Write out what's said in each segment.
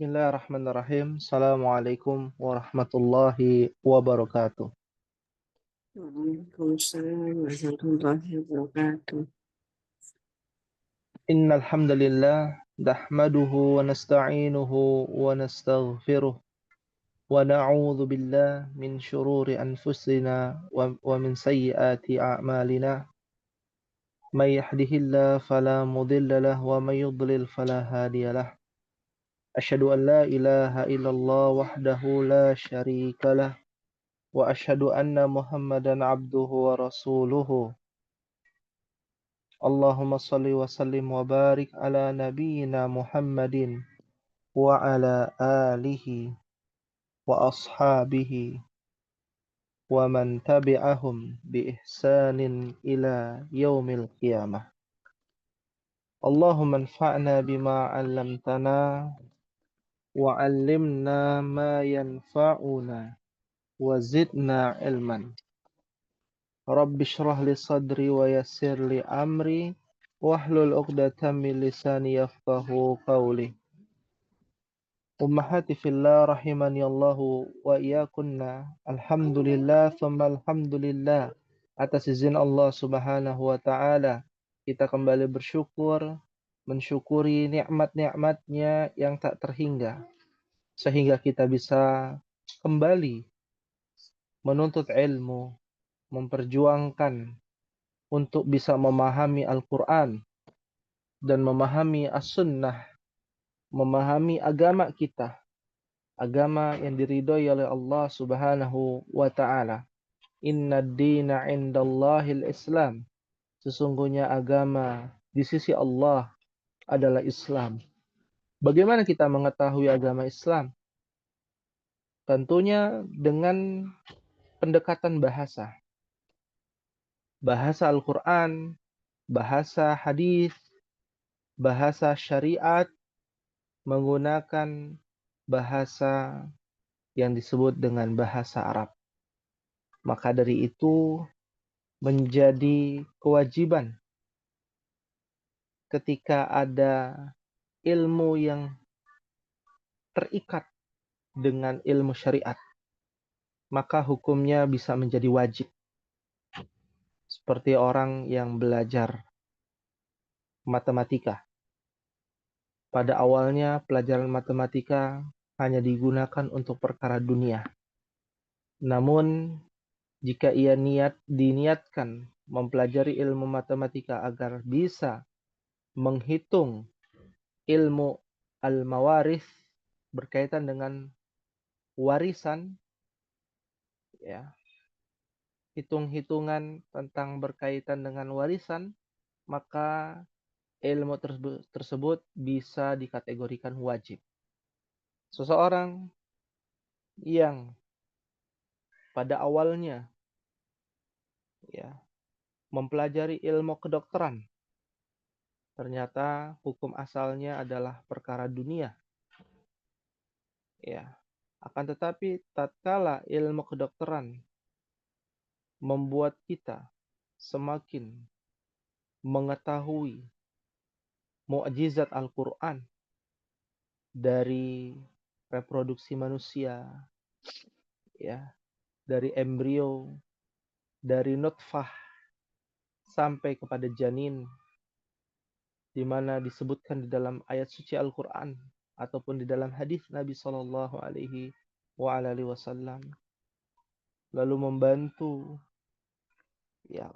Bismillahirrahmanirrahim. Assalamualaikum warahmatullahi wabarakatuh. Waalaikumsalam warahmatullahi wabarakatuh. Innal hamdalillah nahmaduhu wa nasta'inuhu wa nastaghfiruh wa na'udzu billahi min shururi anfusina wa min sayyiati a'malina. May yahdihillahu fala mudilla lahu wa may yudlil fala hadiya lahu. Asyhadu an la ilaha illallah wahdahu la syarika lah wa asyhadu anna Muhammadan abduhu wa rasuluhu. Allahumma salli wa sallim wa barik ala nabiyyina Muhammadin wa ala alihi wa ashabihi wa man tabi'ahum bi ihsanin ila yaumil qiyamah. Allahumma anfa'na bima 'allamtana wa 'allimna ma yanfa'una wa zidna ilman. Rabbi shrah li sadri wa yassir li amri wahlul 'uqdatam min lisani yafqahu qawli. Ummahati fillah rahimani Allahu wa iyyakunna. Alhamdulillah thumma alhamdulillah, atas izin Allah Subhanahu wa taala kita kembali mensyukuri nikmat-nikmatnya yang tak terhingga sehingga kita bisa kembali menuntut ilmu, memperjuangkan untuk bisa memahami Al-Qur'an dan memahami As-Sunnah, memahami agama kita, agama yang diridhoi oleh Allah Subhanahu wa taala. Inna dina indallahil Islam. Sesungguhnya agama di sisi Allah adalah Islam. Bagaimana kita mengetahui agama Islam? Tentunya dengan pendekatan bahasa. Bahasa Al-Qur'an, bahasa hadis, bahasa syariat, menggunakan bahasa yang disebut dengan bahasa Arab. Maka dari itu menjadi kewajiban ketika ada ilmu yang terikat dengan ilmu syariat, maka hukumnya bisa menjadi wajib. Seperti orang yang belajar matematika. Pada awalnya pelajaran matematika hanya digunakan untuk perkara dunia. Namun jika ia diniatkan mempelajari ilmu matematika agar bisa menghitung ilmu al-mawarith berkaitan dengan warisan, ya, hitung-hitungan tentang berkaitan dengan warisan, maka ilmu tersebut bisa dikategorikan wajib. Seseorang yang pada awalnya mempelajari ilmu kedokteran, ternyata hukum asalnya adalah perkara dunia. Akan tetapi tatkala ilmu kedokteran membuat kita semakin mengetahui mukjizat Al-Qur'an dari reproduksi manusia, dari embrio, dari nutfah sampai kepada janin, di mana disebutkan di dalam ayat suci Al-Qur'an ataupun di dalam hadis Nabi Shallallahu Alaihi Wasallam, lalu membantu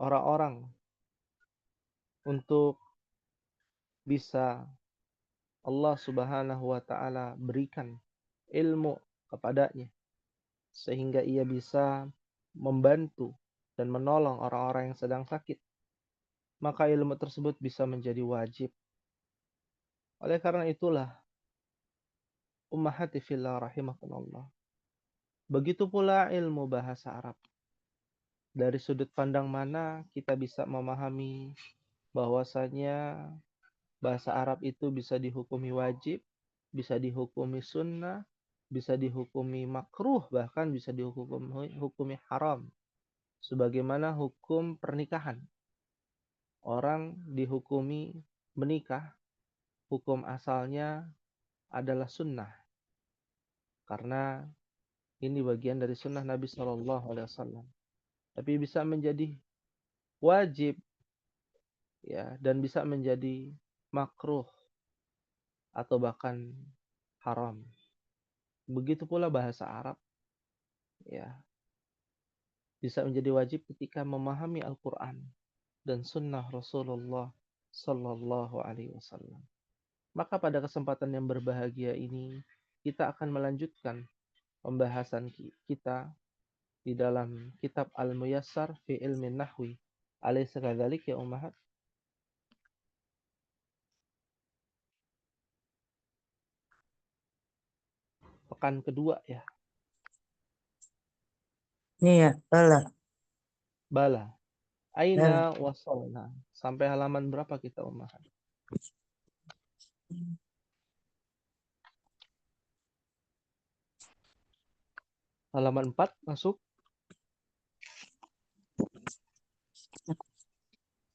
orang-orang untuk bisa Allah Subhanahu wa taala berikan ilmu kepadanya sehingga ia bisa membantu dan menolong orang-orang yang sedang sakit, maka ilmu tersebut bisa menjadi wajib. Oleh karena itulah, ummahati fillah rahimakumullah, begitu pula ilmu bahasa Arab. Dari sudut pandang mana kita bisa memahami bahwasanya bahasa Arab itu bisa dihukumi wajib, bisa dihukumi sunnah, bisa dihukumi makruh, bahkan bisa dihukumi haram. Sebagaimana hukum pernikahan. Orang dihukumi menikah, hukum asalnya adalah sunnah. karena ini bagian dari sunnah Nabi Shallallahu Alaihi Wasallam. Tapi bisa menjadi wajib, ya, dan bisa menjadi makruh atau bahkan haram. Begitu pula bahasa Arab, ya, bisa menjadi wajib ketika memahami Al-Quran dan sunnah Rasulullah Sallallahu Alaihi Wasallam. Maka pada kesempatan yang berbahagia ini, kita akan melanjutkan pembahasan kita di dalam kitab Al-Muyassar fi Ilmin Nahwi. Alaysa kadzalik ya ummahat? Pekan kedua ya. Iya, betul. Bala. Aina wasalna. Sampai halaman berapa kita ummahat? Halaman 4 masuk.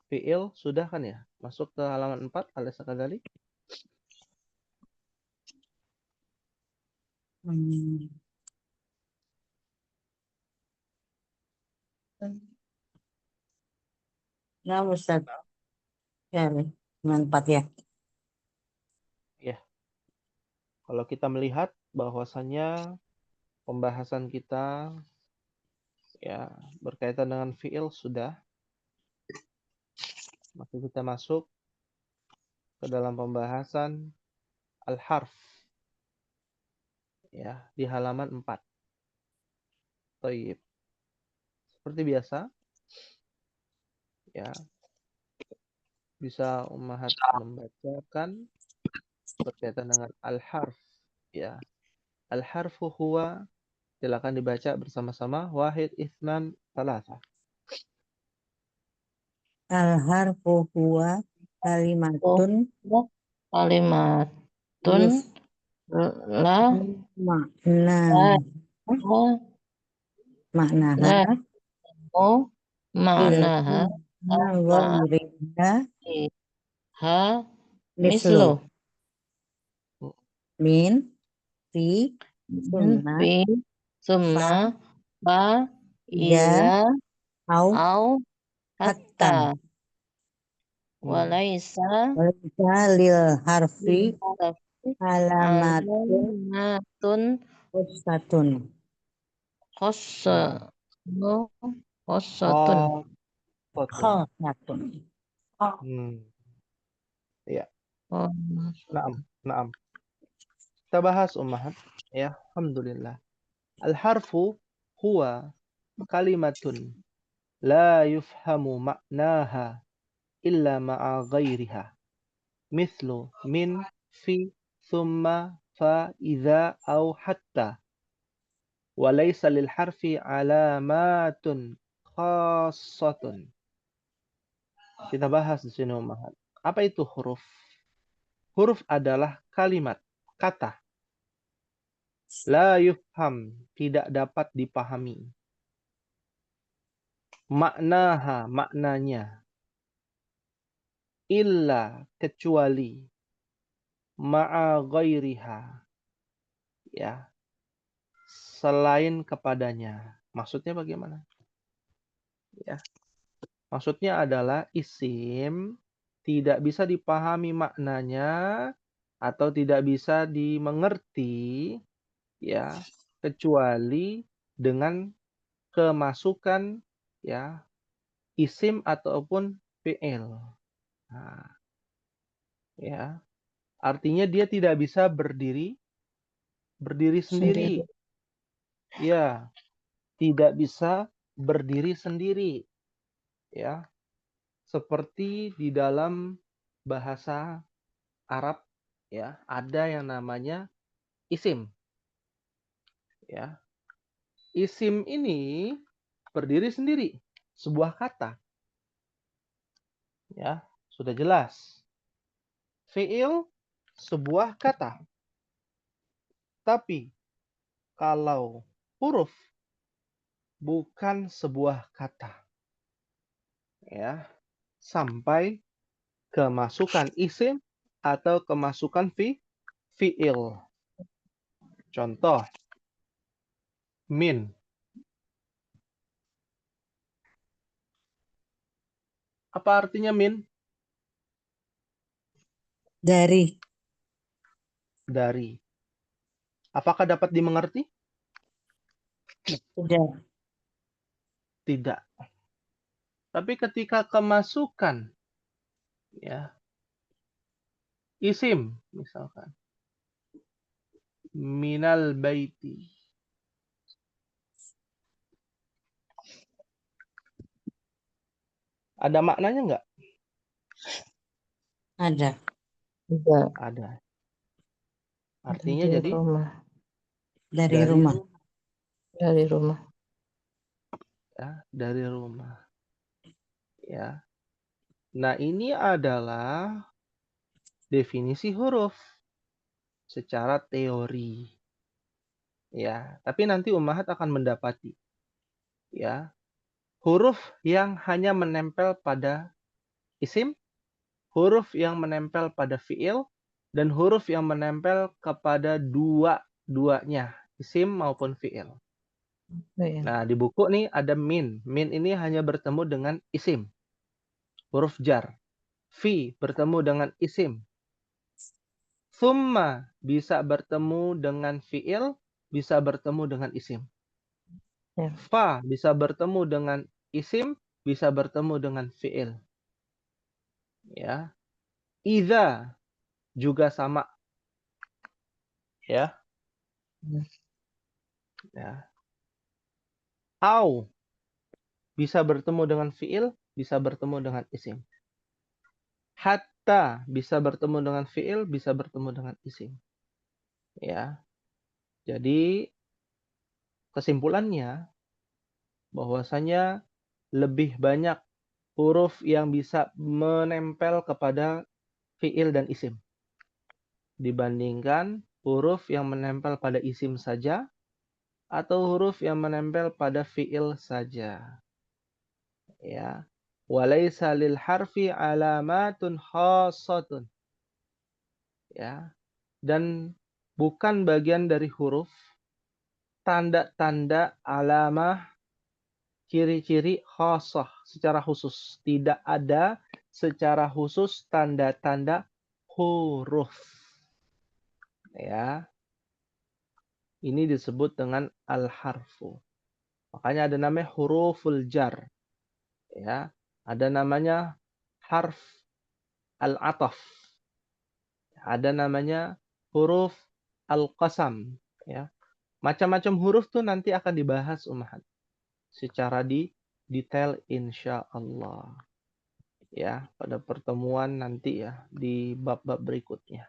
Fi'il sudah kan ya? Masuk ke halaman 4. Alaysa kadzalik? Nah, Ustaz. Ya, manfaat ya. Ya. Kalau kita melihat bahwasannya pembahasan kita ya berkaitan dengan fi'il sudah, maka kita masuk ke dalam pembahasan al-harf ya di halaman 4. Baik. Seperti biasa ya, bisa ummahat membacakan berkaitan dengan al-harf ya. Al-harfu huwa, silakan dibaca bersama-sama. Wahid, itsnan, tsalatsa. Al-harfu huwa kalimatun Kalimatun yuf lah makna maknaha la maknaha ghairiha ha mislu mislu min fi summa fi fa summa fa ida ila au au hatta hatta walaisa walaysa lil harfi alamatun alamatun qusatun khossa khossatun Khotun. khosatun Ya. oh, Naam, naam. Kita bahas ummahat ya. Alhamdulillah. Al-harfu huwa kalimatun la yufhamu ma'naha illa ma'a ghairiha. Mithlu min, fi, thumma, fa, idza, au hatta. Walaysa lil harfi alamatun khassatun. Kita bahas di sini ummahat. Apa itu huruf? Huruf adalah kalimat, kata. La yufham, tidak dapat dipahami. Maknaha, maknanya. Illa, kecuali. Ma'a ghairiha, ya, selain kepadanya. Maksudnya bagaimana? Ya. Maksudnya adalah isim tidak bisa dipahami maknanya atau tidak bisa dimengerti ya kecuali dengan kemasukan ya isim ataupun fi'il. Nah, ya. Artinya dia tidak bisa berdiri sendiri. sendiri Ya, tidak bisa berdiri sendiri. Ya. Seperti di dalam bahasa Arab ya, ada yang namanya isim. Ya. Isim ini berdiri sendiri, sebuah kata. Ya, sudah jelas. Fi'il sebuah kata. Tapi kalau huruf bukan sebuah kata. Ya, sampai kemasukan isim atau kemasukan fi'il. Contoh, min. Apa artinya min? Dari. Dari. Apakah dapat dimengerti? Tidak. Tidak. Tapi ketika kemasukan, ya, isim, misalkan, minal baiti. Ada maknanya nggak? Ada. Tidak. Ada. Artinya Dari jadi rumah. Dari dari rumah. Dari rumah. Ya, dari rumah. Ya. Nah, ini adalah definisi huruf secara teori. Ya, tapi nanti Ummahat akan mendapati ya, huruf yang hanya menempel pada isim, huruf yang menempel pada fiil, dan huruf yang menempel kepada dua-duanya, isim maupun fiil. Iya. Nah, di buku nih ada min. Min ini hanya bertemu dengan isim, huruf jar. Fi bertemu dengan isim. Thumma bisa bertemu dengan fiil, bisa bertemu dengan isim. Ya. Fa bisa bertemu dengan isim, bisa bertemu dengan fiil. Ya. Idza juga sama. Ya. Ya. Au bisa bertemu dengan fiil, bisa bertemu dengan isim. Hatta bisa bertemu dengan fiil, bisa bertemu dengan isim. Ya. Jadi kesimpulannya bahwasanya lebih banyak huruf yang bisa menempel kepada fiil dan isim dibandingkan huruf yang menempel pada isim saja atau huruf yang menempel pada fiil saja. Ya. Walaisa lil harfi alamatun khassatun. Ya. Dan bukan bagian dari huruf tanda-tanda alamah ciri-ciri khassah secara khusus. Tidak ada secara khusus tanda-tanda huruf. Ya. Ini disebut dengan al-harfu. Makanya ada namanya huruful jar. Ya. Ada namanya harf al-ataf. Ada namanya huruf al-qasam. Ya. Macam-macam huruf tuh nanti akan dibahas Ummahat secara detail insya Allah. Ya, pada pertemuan nanti ya di bab-bab berikutnya.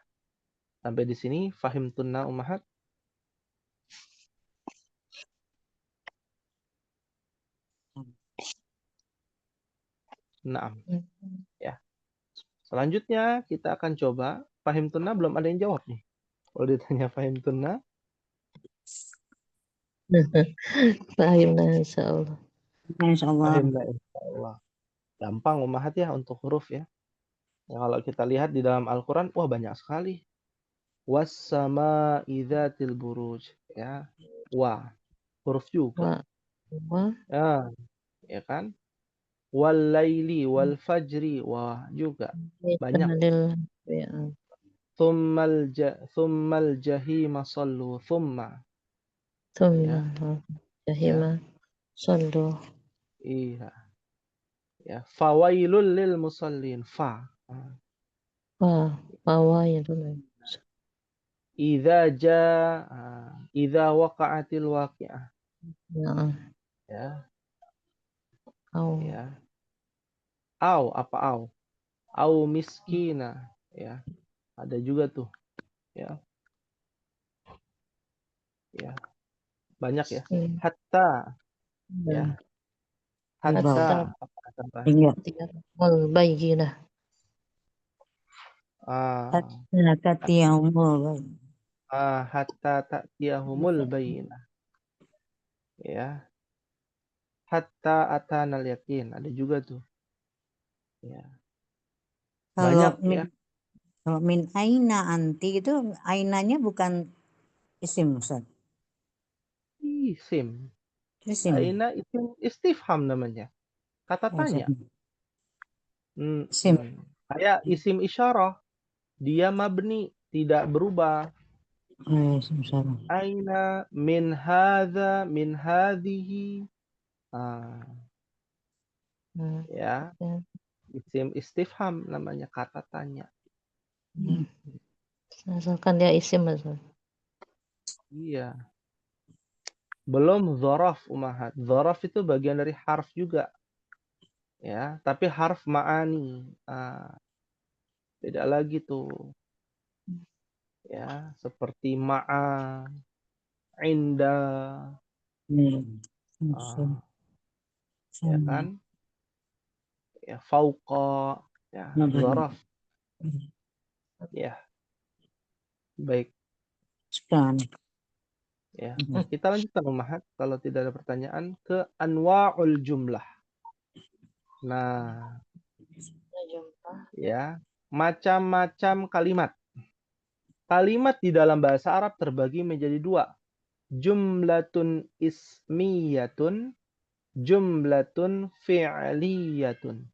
Sampai di sini fahim tunna Ummahat. Naam. Ya. Selanjutnya kita akan coba fahim tunna, belum ada yang jawab nih. Kalau ditanya fahim tunna, Paham lah, insya Allah. Insya Allah. fahim insya Allah. Gampang Ummahat ya untuk huruf ya. Ya, kalau kita lihat di dalam Al-Quran, wah banyak sekali. Was-sama idzatil buruj. Ya. Wa. Huruf juga. Wah, Ya, ya kan? Wal laili wal fajri. Wah, juga. Banyak. ya. Thummal jahima sallu. Thumma. Ya. Jahima Sallu. Iya. Ya. Fawailul lil musallin. Fa. Wah, bawah ya dulu. Idza waqa'atil waqi'ah. Ya, Ya. au. Ya. Au, apa au? Au miskina. Ya. Ada juga tuh. Ya. Ya. Banyak ya. Hmm. Hatta. Ya. Di bawah. Hatta. Hatta Apa contohnya? Tinggal. wal bayyinah. Ah. Hatta yaumul. Hatta ta'tiyahumul bayyinah. Ya. Hatta atanal yakin. Ada juga tuh. Ya. Kalau Banyak ya. min aina anti itu ainanya bukan Isim Ustaz. Isim. Isim. Aina isim istifham namanya. Kata Ustaz. tanya. Isim. Kayak isim isyarah. Dia mabni, tidak berubah. Isim Ustaz. Aina min hadza min hadhihi. Ah, Hmm. ya. Ya. Isim istifham namanya, kata tanya. Asalkan dia isim Ustaz. Iya. Belum dzaraf umahat. Dzaraf itu bagian dari harf juga. Ya, tapi harf ma'ani. Beda lagi tuh. Ya, seperti ma'a, inda, ah, ya kan? Ya, fauqa, ya, dzaraf. Ya, baik. Sekarang. Ya, kita lanjutkan umahat kalau tidak ada pertanyaan ke anwa'ul jumlah. Nah, ya, macam-macam kalimat. Kalimat di dalam bahasa Arab terbagi menjadi dua. Jumlatun ismiyatun, jumlatun fi'liyatun.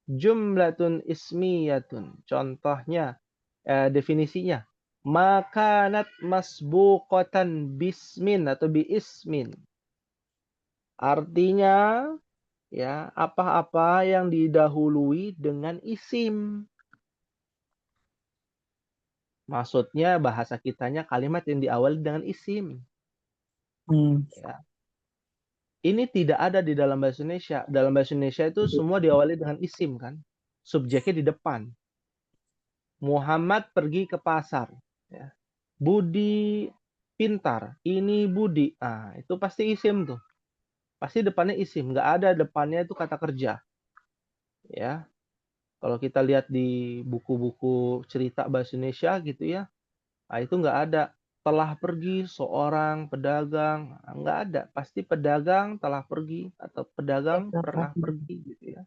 Jumlatun ismiyatun. Contohnya, definisinya. Makanat masbuqatan bismin atau biismin. Artinya, ya, apa-apa yang didahului dengan isim. Maksudnya bahasa kitanya kalimat yang diawali dengan isim. Ya. Ini tidak ada di dalam bahasa Indonesia. Dalam bahasa Indonesia itu semua diawali dengan isim kan. Subjeknya di depan. Muhammad pergi ke pasar. Ya. Budi pintar. Ini Budi. Itu pasti isim tuh. Pasti depannya isim. Nggak ada depannya itu kata kerja. Ya. Kalau kita lihat di buku-buku cerita bahasa Indonesia gitu ya. Itu nggak ada. Telah pergi seorang pedagang. Nggak ada. Pasti pedagang telah pergi. Atau pedagang pernah pergi gitu ya.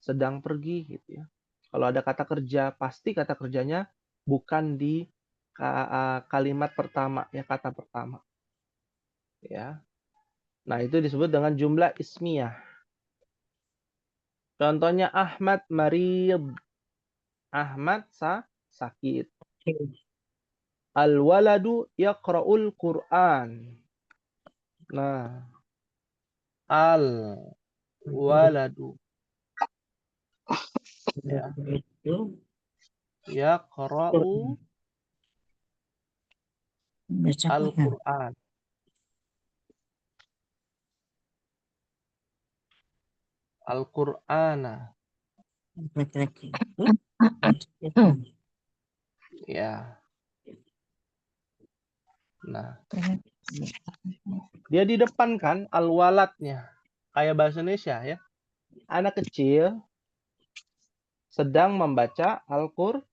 Sedang pergi gitu ya. Kalau ada kata kerja, pasti kata kerjanya bukan di kalimat pertama, ya, kata pertama. Ya. Nah, itu disebut dengan jumlah ismiyah. Contohnya Ahmad marid. Ahmad sakit. Al-waladu yaqra'ul Qur'an. Nah, al-waladu, ya, yaqra'u al-Qur'an. Al-Qur'ana. Ya. Nah, dia di depan kan al-waladnya. Kayak bahasa Indonesia ya. Anak kecil sedang membaca Al-Qur'an.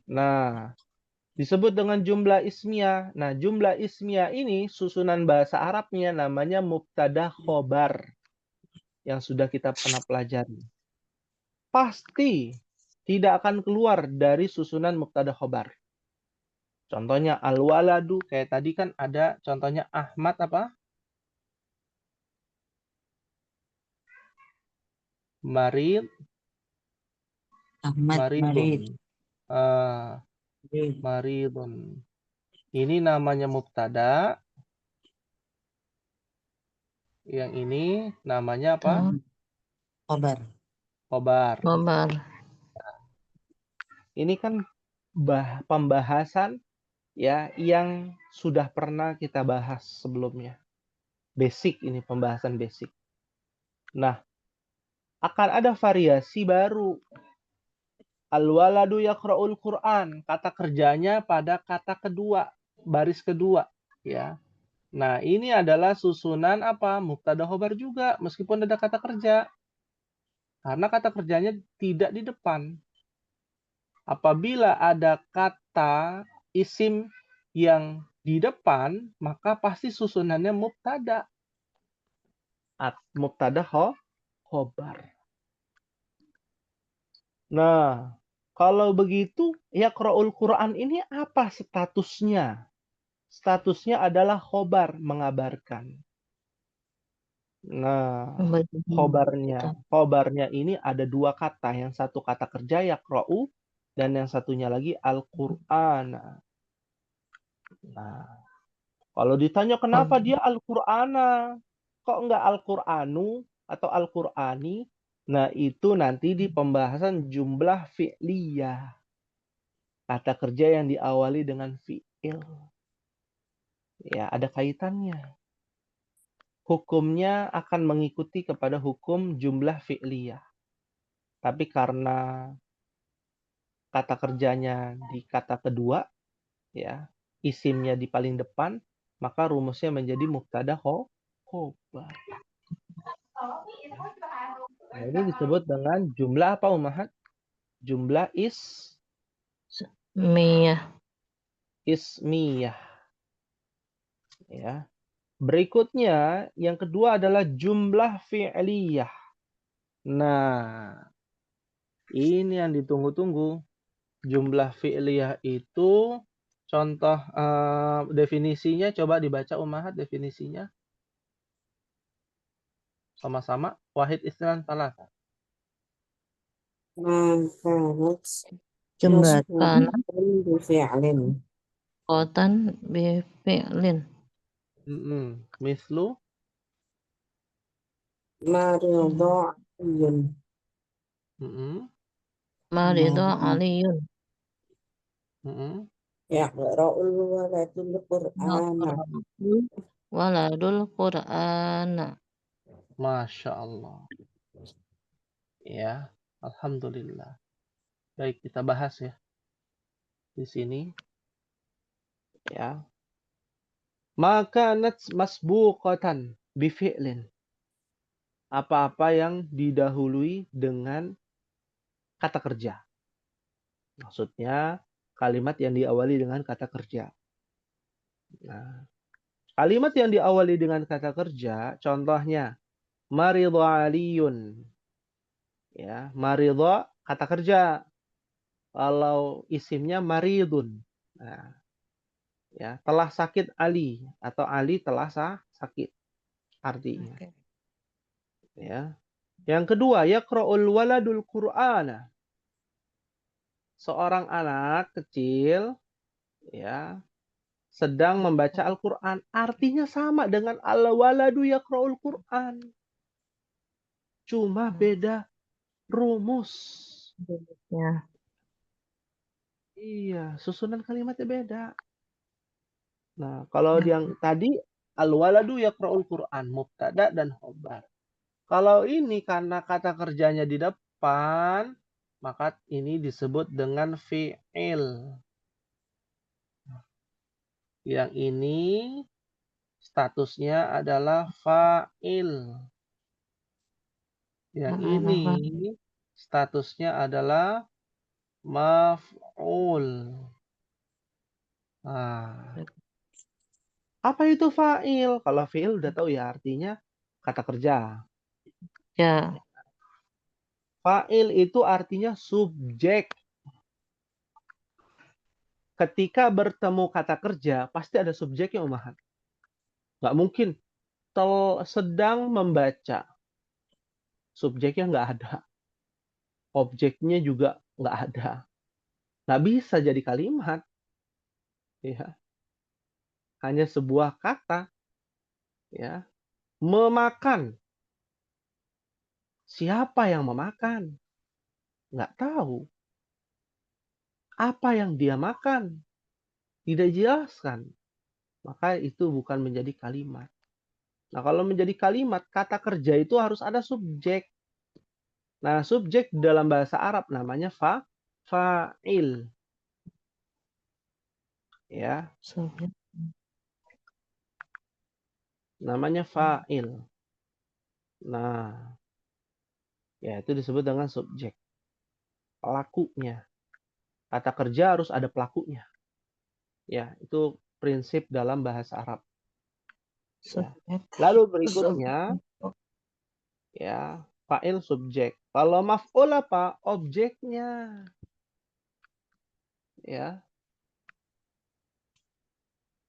Nah, disebut dengan jumlah ismiyah. Nah, jumlah ismiyah ini susunan bahasa Arabnya namanya mubtada khobar. Yang sudah kita pernah pelajari. Pasti tidak akan keluar dari susunan mubtada khobar. Contohnya al-waladu, kayak tadi kan ada contohnya Ahmad apa? Marid. Maridun. Maridun. Ini namanya mubtada. Yang ini namanya apa? Khobar. Ini kan pembahasan ya yang sudah pernah kita bahas sebelumnya. Basic ini, pembahasan basic. Nah, akan ada variasi baru. Al-waladu yaqra'ul Qur'an. Kata kerjanya pada kata kedua, baris kedua, ya. Nah, ini adalah susunan apa? Mubtada khobar juga meskipun ada kata kerja. Karena kata kerjanya tidak di depan. Apabila ada kata isim yang di depan, maka pasti susunannya mubtada. Mubtada khobar. Nah, Kalau begitu, yaqra'ul Quran ini apa statusnya? Statusnya adalah khobar, mengabarkan. Nah, Kita. khobarnya ini ada dua kata. Yang satu kata kerja yaqra'u, dan yang satunya lagi Al-Qur'an. Nah, kalau ditanya kenapa dia Al-Qur'ana, kok enggak Al-Qur'anu atau Al-Qur'ani? Nah, itu nanti di pembahasan jumlah fi'liyah. Kata kerja yang diawali dengan fi'il. Ya, ada kaitannya. Hukumnya akan mengikuti kepada hukum jumlah fi'liyah. Tapi karena kata kerjanya di kata kedua, ya, isimnya di paling depan, maka rumusnya menjadi mubtada khobar. Nah, ini disebut dengan jumlah apa, Ummahat? Jumlah ismiyah. Ya. Berikutnya, yang kedua adalah jumlah fi'liyah. Nah, ini yang ditunggu-tunggu. Jumlah fi'liyah itu contoh definisinya coba dibaca Ummahat definisinya. Sama-sama. Wahid isnan talata. ما كانت Jembatan بفعل kotan bifi'lin. Mislu مرض علي Marido aliyun. يقرأ الولد القرآن Waladul Qur'ana. Masya Allah. Ya, alhamdulillah. Baik, kita bahas ya di sini. Ya. Maka masbuqatan bifi'lin. Apa-apa yang didahului dengan kata kerja. Maksudnya kalimat yang diawali dengan kata kerja. Nah, kalimat yang diawali dengan kata kerja, contohnya maridha aliyun. Ya, maridha kata kerja. Kalau isimnya maridun. Nah, ya, telah sakit Ali atau Ali telah sakit artinya. Oke. Ya. Yang kedua, yaqra'ul waladul Qur'ana. Seorang anak kecil ya sedang membaca Al-Qur'an. Artinya sama dengan al-waladu yaqra'ul Qur'an. Cuma beda rumus. Ya. Iya, susunan kalimatnya beda. Nah, kalau yang tadi al-waladu yaqra'ul Qur'an, mubtada dan khobar. Kalau ini karena kata kerjanya di depan, maka ini disebut dengan fi'il. Yang ini statusnya adalah fa'il. Yang ini statusnya adalah maf'ul. Nah, apa itu fa'il? Kalau fi'il udah tahu ya artinya kata kerja. Ya. Fa'il itu artinya subjek. Ketika bertemu kata kerja, pasti ada subjeknya, Ummahat. Nggak mungkin sedang membaca. Subjeknya nggak ada. Objeknya juga nggak ada. Nggak bisa jadi kalimat. Ya. Hanya sebuah kata. Ya. Memakan. Siapa yang memakan? Nggak tahu. Apa yang dia makan? Tidak dijelaskan. Maka itu bukan menjadi kalimat. Nah, kalau menjadi kalimat, kata kerja itu harus ada subjek. Nah, subjek dalam bahasa Arab namanya fa'il. Ya. Namanya fa'il. Nah, ya itu disebut dengan subjek. Pelakunya. Kata kerja harus ada pelakunya. Ya, itu prinsip dalam bahasa Arab. Ya. Lalu berikutnya, ya, fa'il subjek. Kalau maf'ul apa? Objeknya. Ya.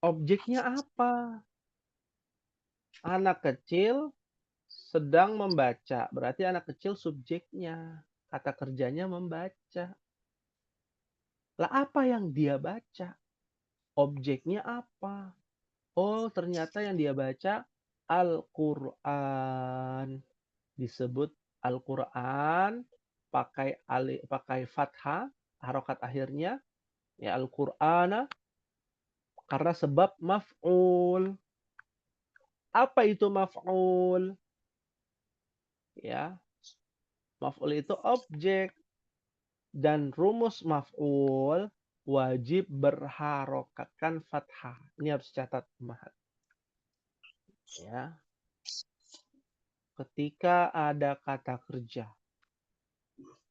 Objeknya apa? Anak kecil sedang membaca. Berarti anak kecil subjeknya. Kata kerjanya membaca. Lah apa yang dia baca? Objeknya apa? Oh, ternyata yang dia baca Al-Qur'an. Disebut Al-Qur'an pakai fathah, harokat akhirnya ya Al-Qur'ana karena sebab maf'ul. Apa itu maf'ul? Ya, maf'ul itu objek dan rumus maf'ul wajib berharokatkan fathah. Ini harus catat, Mahat. Ya. Ketika ada kata kerja,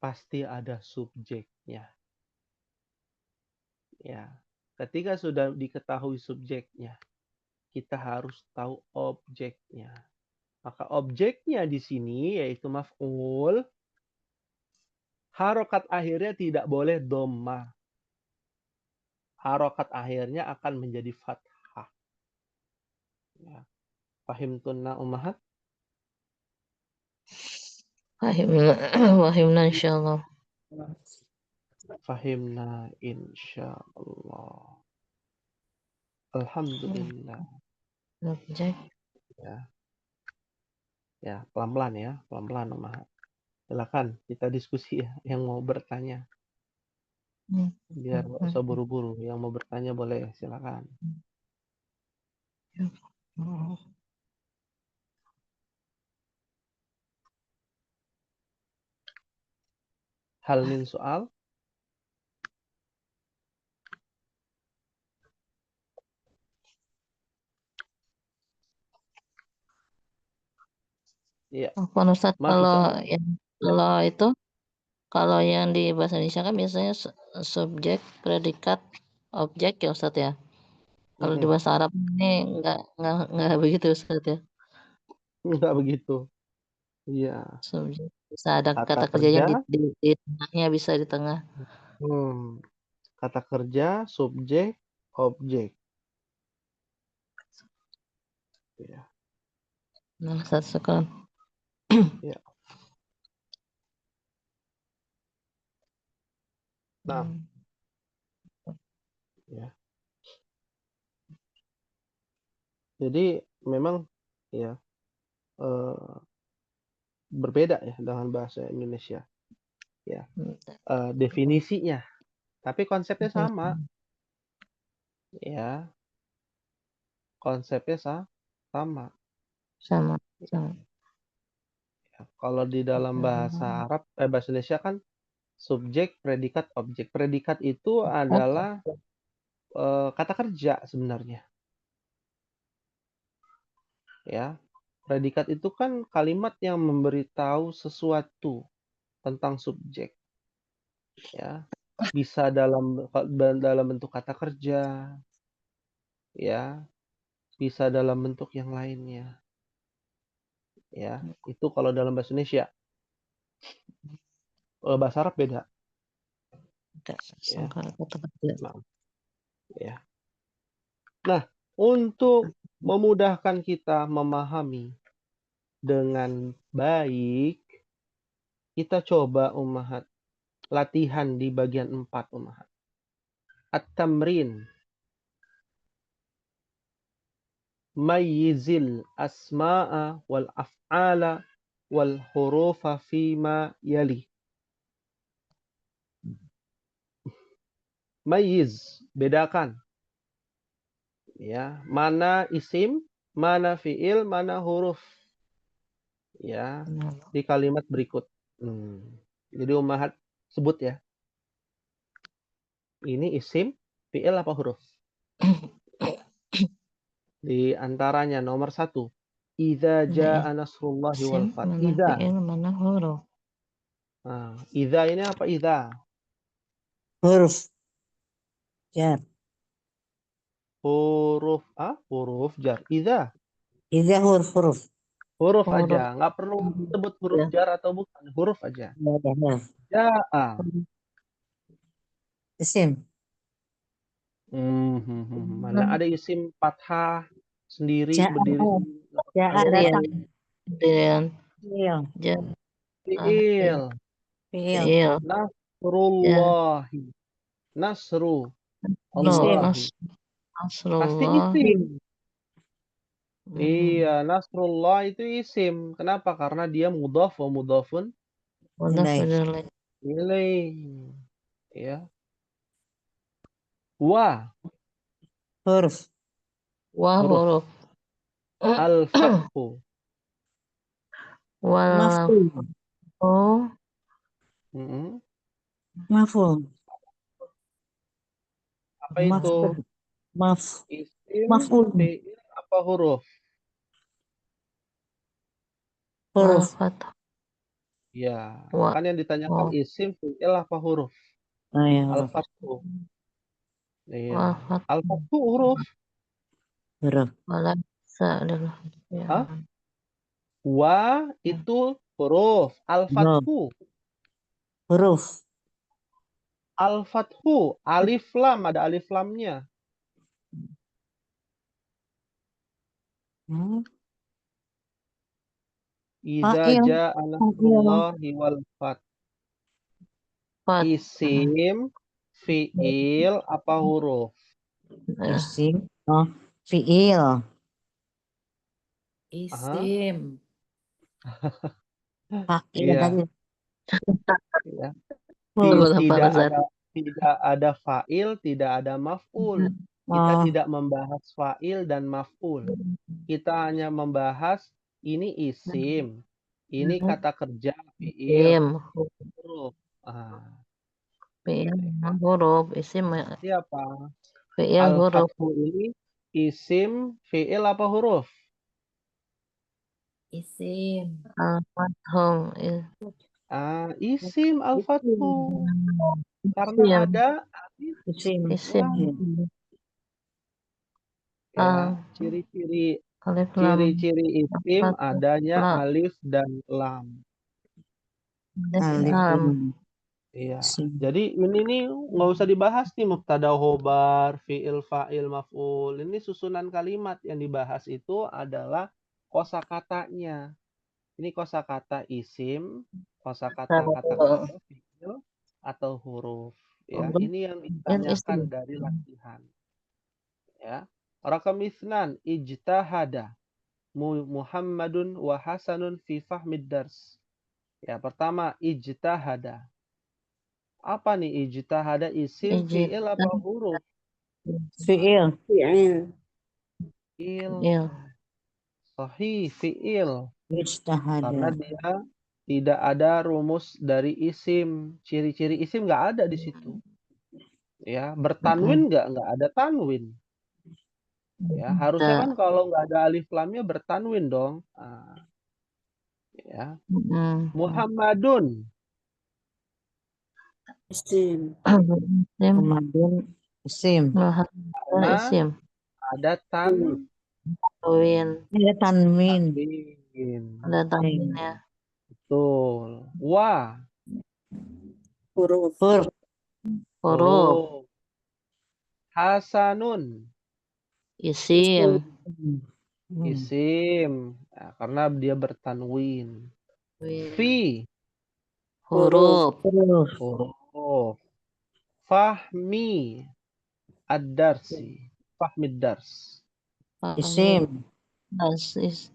pasti ada subjeknya. Ya. Ketika sudah diketahui subjeknya, kita harus tahu objeknya. Maka objeknya di sini yaitu maf'ul, harokat akhirnya tidak boleh dhammah. Harokat akhirnya akan menjadi fathah. Ya. Fahimtunna ummahat? Wahimna insyaallah. Fahimna insyaallah. Alhamdulillah. Objek. Ya. Ya, pelan-pelan ya, pelan-pelan ummahat. Silakan kita diskusi ya yang mau bertanya. Biar nggak usah buru-buru. Yang mau bertanya boleh, silakan. Hal min soal? Iya. Apa Ustaz, Masih kalau yang di bahasa Indonesia kan biasanya subjek, predikat, objek ya Ustaz ya. Kalau di bahasa Arab ini enggak begitu Ustaz ya. Enggak begitu. Iya. Subjek. Bisa ada Kata kata kerjanya kerja. di tengahnya, bisa di tengah. Kata kerja, subjek, objek. Ya. Nah, Ustaz sekarang. Ya. Nah. Ya. Jadi memang ya berbeda ya dengan bahasa Indonesia. Ya. Definisinya, tapi konsepnya sama. Ya. Konsepnya sama. Sama. Ya. Kalau di dalam bahasa Arab, bahasa Indonesia kan subjek, predikat, objek. Predikat itu adalah kata kerja sebenarnya. Ya. Predikat itu kan kalimat yang memberitahu sesuatu tentang subjek. Ya. Bisa dalam bentuk kata kerja. Ya. Bisa dalam bentuk yang lainnya. Ya, itu kalau dalam bahasa Indonesia. Bahasa Arab beda. Ya. Nah, untuk memudahkan kita memahami dengan baik, kita coba ummahat latihan di bagian 4 ummahat. At-tamrin. Mayyizil asma'a wal af'ala wal hurufa fima yali. Mayyiz, bedakan. Ya, mana isim, mana fiil, mana huruf. Ya, di kalimat berikut. Jadi ummahat sebut ya. Ini isim, fiil apa huruf? Di antaranya nomor 1. Idza jaa nasrullahi wal fath. Idza. Mana huruf? Nah, idza ini apa idza? Huruf jar. Huruf huruf jar. Idza. Idza huruf. Huruf aja, nggak perlu sebut huruf jar atau bukan, huruf aja. Jaa. Isim. Mana ada isim fathah sendiri berdiri Ja'al. sendiri. Ja'al Ada datang. Kemudian Fi'il. fiil. Fi'il. Fiil. Nasrullahi. Nasru Isim. Allahi. Pasti Nasrullah. isim. Mhm. Iya, Nasrullah itu isim. Kenapa? Karena dia mudhaf wa mudhafun Mudhaf Ilaih. ilaih. ilaih. Ya. Wa Huruf. Wa huruf. huruf. Al-fathu. Wal Maf'ul. oh Mm-mm. Maf'ul. Apa itu? Maf'ul. Isim, Maf'ul. fiil, apa huruf? Huruf. fathah. Ya, Wa kan yang ditanyakan oh isim, fiil, apa huruf? Oh ya, huruf. Al-fathu. Iya. wa fathah. Al-fathu huruf. Huruf. Wala sa adalah ya. Hah? Wa itu huruf. Huruf. Al-fathu. Huruf. Al-fathu. Alif lam, ada alif lamnya. Hmm. Idza Fa'il. jaa Fa'il. nasrullahi wal fath. Fat. Isim, fiil, apa huruf? Isim. Oh, fi'il. Aha, Isim. Fa'il iya, tadi. iya. Apa Tidak Ustaz? ada fa'il, tidak ada maf'ul. Kita Oh, tidak membahas fa'il dan maf'ul. Kita hanya membahas ini isim, ini kata kerja fi'il, Isim. huruf. Ah, Fiil huruf. Isim siapa? fiil huruf. Al-fathu ini isim, fi'il, apa huruf? Isim. Al-fathum. Isim al-fathu. Karena Isim. ada alif isim. Isim. lam. Ya, Al ciri-ciri alif lam. isim Fathah. adanya La. alif dan lam. Alif Lam. lam. Iya. Isim. Jadi ini nih nggak usah dibahas nih mubtada khobar, fiil, fa'il, maf'ul. Ini susunan kalimat yang dibahas itu adalah kosakatanya. Ini kosakata isim, kosakata kata kerja, fiil, atau huruf. Ya, Huruf. ini yang Dan ditanyakan isim. dari latihan. Ya. Rakam isnan ijtahada Muhammadun wa Hasanun fi fahmid dars. Ya, pertama ijtahada. Apa nih ijtahada, isim, Ijtihad. fiil, apa huruf? Fi'il. Fiil. Fiil. Sahih, fiil. Karena Ijtahada. dia tidak ada rumus dari isim. Ciri-ciri isim nggak ada di situ. Ya, bertanwin nggak ada tanwin. Ya, harusnya kan kalau nggak ada alif lamnya bertanwin dong. Ya. Muhammadun. Isim. Isim. Kemudian isim. Muhammadun Karena isim. ada tanwin. Ada tanwin. Ada tanwinnya. Betul. Wa. Huruf. Huruf. Huruf. Huruf. Hasanun. Isim. Isim. Nah, karena dia bertanwin. Fi. Huruf. Huruf. Huruf. Fahmi. Ad-darsi. Fahmi dars. Isim.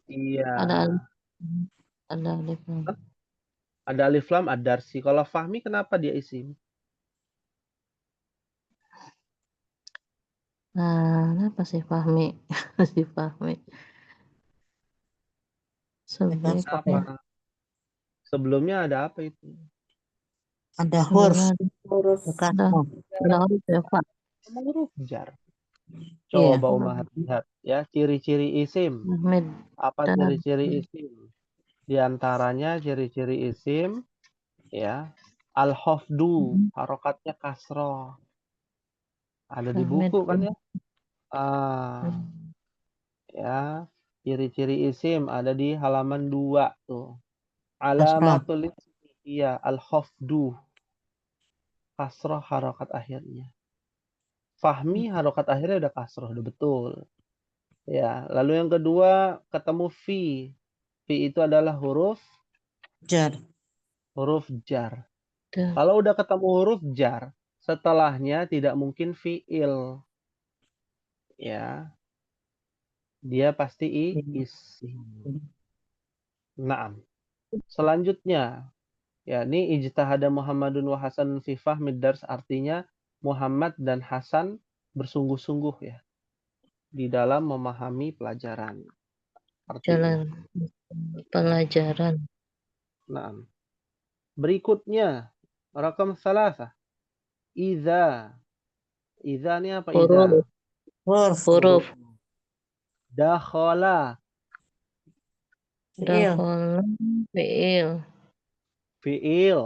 Iya. Ada alif. Ada alif. Ada alif lam ad-darsi. Kalau fahmi kenapa dia isim? Nah, apa sih Fahmi? Si Fahmi. Subjek. Apa? Sebelumnya ada apa itu? Ada huruf. Huruf. Ada huruf ya, Pak. Emang huruf jar. Iya. Coba Umar lihat ya ciri-ciri isim. Ahmed. Apa ciri-ciri isim? Di antaranya ciri-ciri isim ya, al-khafdu, harokatnya kasroh. Ada di buku kan ya? Ya, ciri-ciri isim ada di halaman 2 tuh. Alamatul ismi, iya, al-khafdu, kasroh harokat akhirnya. Fahmi harokat akhirnya udah kasroh, udah betul. Ya, lalu yang kedua ketemu fi. Fi itu adalah huruf Jar. jar. Tuh. Kalau udah ketemu huruf jar, setelahnya tidak mungkin fiil. Ya, dia pasti isim. Naam. Selanjutnya, ya ini ijtihada Muhammadun wa Hasanun fi fahmid dars, artinya Muhammad dan Hasan bersungguh-sungguh ya di dalam memahami pelajaran. Artinya. Jalan pelajaran. Naam. Berikutnya, rakam salasa. Iza. Iza ini apa iza? Huruf. Huruf. Dakhala. Fiil. Dakhala fiil. Fiil.